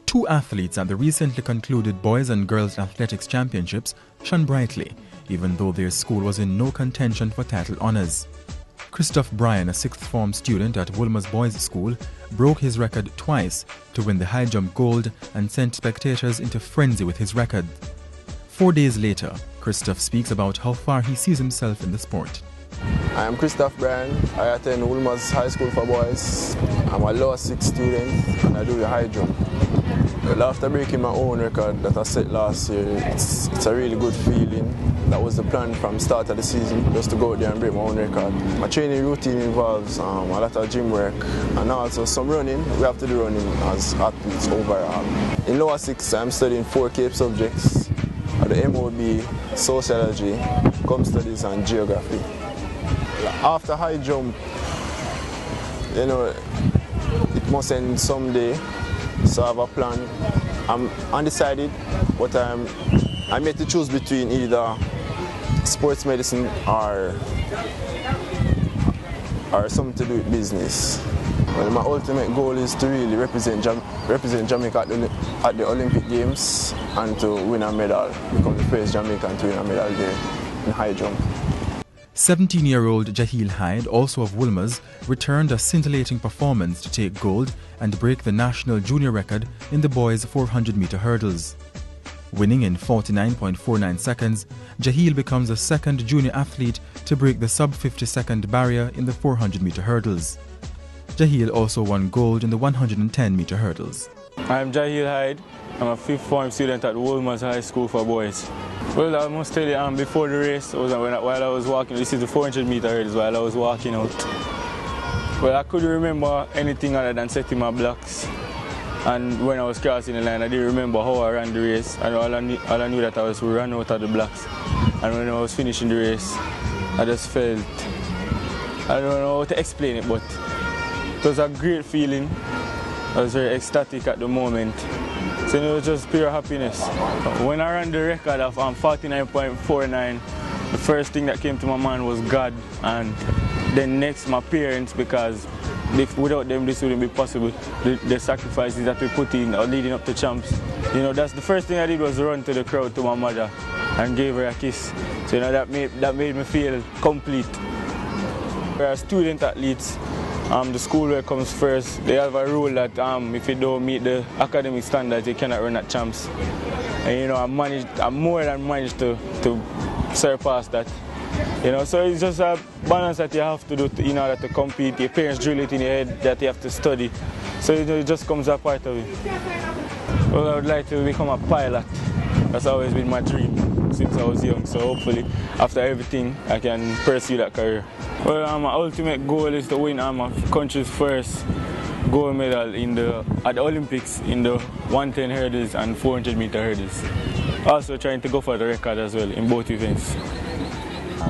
Two athletes at the recently concluded Boys and Girls Athletics Championships shone brightly, even though their school was in no contention for title honours. Christoff Bryan, a sixth form student at Wolmer's boys' school, broke his record twice to win the high jump gold and sent spectators into frenzy with his record. 4 days later, Kristoff speaks about how far he sees himself in the sport. I am Christoff Bryan. I attend Wolmer's High School for Boys. I'm a lower 6 student and I do the high jump. Well, after breaking my own record that I set last year, it's a really good feeling. That was the plan from the start of the season, just to go out there and break my own record. My training routine involves a lot of gym work and also some running. We have to do running as athletes overall. In lower 6, I'm studying 4 CAPE subjects at the MOB, Sociology, Com Studies and Geography. After high jump, it must end someday, so I have a plan. I'm undecided, but I made to choose between either sports medicine or something to do with business. Well, my ultimate goal is to really represent Jamaica at the Olympic Games and to win a medal, become the first Jamaican to win a medal there in high jump. 17-year-old Jahil Hyde, also of Wolmer's, returned a scintillating performance to take gold and break the national junior record in the boys' 400-meter hurdles. Winning in 49.49 seconds, Jaheel becomes the second junior athlete to break the sub-50-second barrier in the 400-meter hurdles. Jaheel also won gold in the 110-meter hurdles. I'm Jahil Hyde. I'm a 5th form student at Wolmer's High School for Boys. Well, I must tell you, before the race, while I was walking, this is the 400-meter hurdles, while I was walking out. Well, I couldn't remember anything other than setting my blocks. And when I was crossing the line, I didn't remember how I ran the race. And all I knew that I was to run out of the blocks. And when I was finishing the race, I just felt, I don't know how to explain it, but it was a great feeling. I was very ecstatic at the moment. So it was just pure happiness. When I ran the record of 49.49, the first thing that came to my mind was God, and then next my parents, because without them this wouldn't be possible. The sacrifices that we put in leading up to champs. That's the first thing I did was run to the crowd to my mother and gave her a kiss. So that made me feel complete. We're student athletes. The schoolwork comes first. They have a rule that if you don't meet the academic standards, you cannot run at champs. And I more than managed to surpass that. So it's just a balance that you have to do in order to compete. Your parents drill it in your head that you have to study. So it just comes a part of it. Well, I would like to become a pilot. That's always been my dream since I was young. So hopefully, after everything, I can pursue that career. Well, my ultimate goal is to win my country's first gold medal at the Olympics in the 110 hurdles and 400-meter hurdles. Also trying to go for the record as well in both events.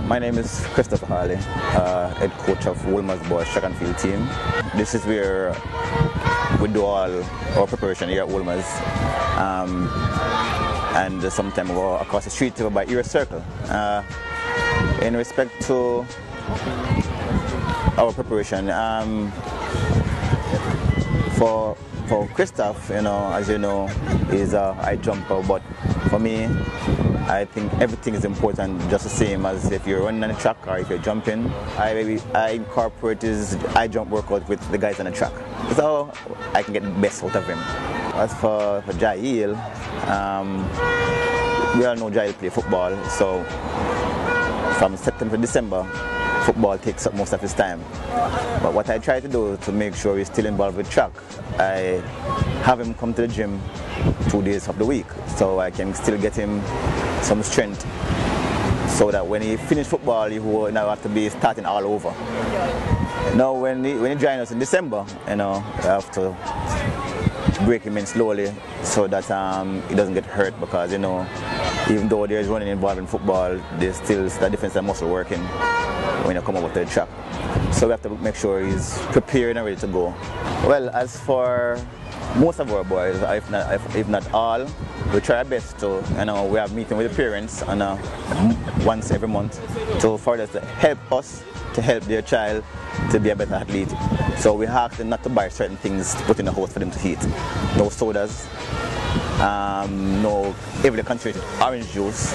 My name is Christoff, head coach of Wolmer's boys track and field team. This is where we do all our preparation here at Wolmer's. And sometime we go across the street by Ear Circle. In respect to our preparation, for Kristoff, as you know, is a high jumper, but for me, I think everything is important just the same as if you're running on the track or if you're jumping. I incorporate his high jump workout with the guys on the track, so I can get the best out of him. As for Jaheel, we all know Jaheel play football, so from September to December, football takes up most of his time. But what I try to do to make sure he's still involved with track, I have him come to the gym 2 days of the week, so I can still get him some strength, so that when he finishes football, he will now have to be starting all over. Now, when he joins us in December, I have to break him in slowly so that he doesn't get hurt, because even though there's running involved in football, there's still the defensive muscle working when you come over to the track. So we have to make sure he's prepared and ready to go. Well, as for most of our boys, if not all, we try our best to, we have meeting with the parents once every month for us to help us to help their child to be a better athlete. So we ask them not to buy certain things to put in the house for them to eat. No sodas, no heavily concentrated orange juice.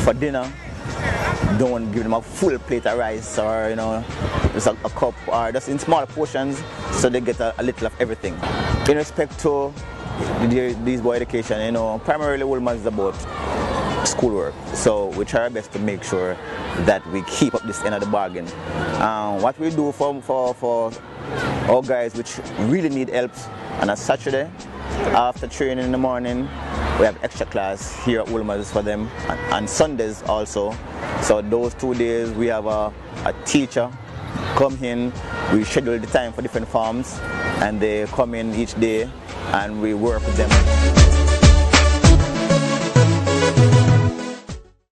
For dinner, don't give them a full plate of rice or just a cup, or just in small portions so they get a little of everything. In respect to these boy education, primarily Wolmer is about schoolwork. So we try our best to make sure that we keep up this end of the bargain. What we do for our guys which really need help on a Saturday, after training in the morning, we have extra class here at Wolmer's for them, and Sundays also. So those 2 days we have a teacher come in, we schedule the time for different farms, and they come in each day and we work with them.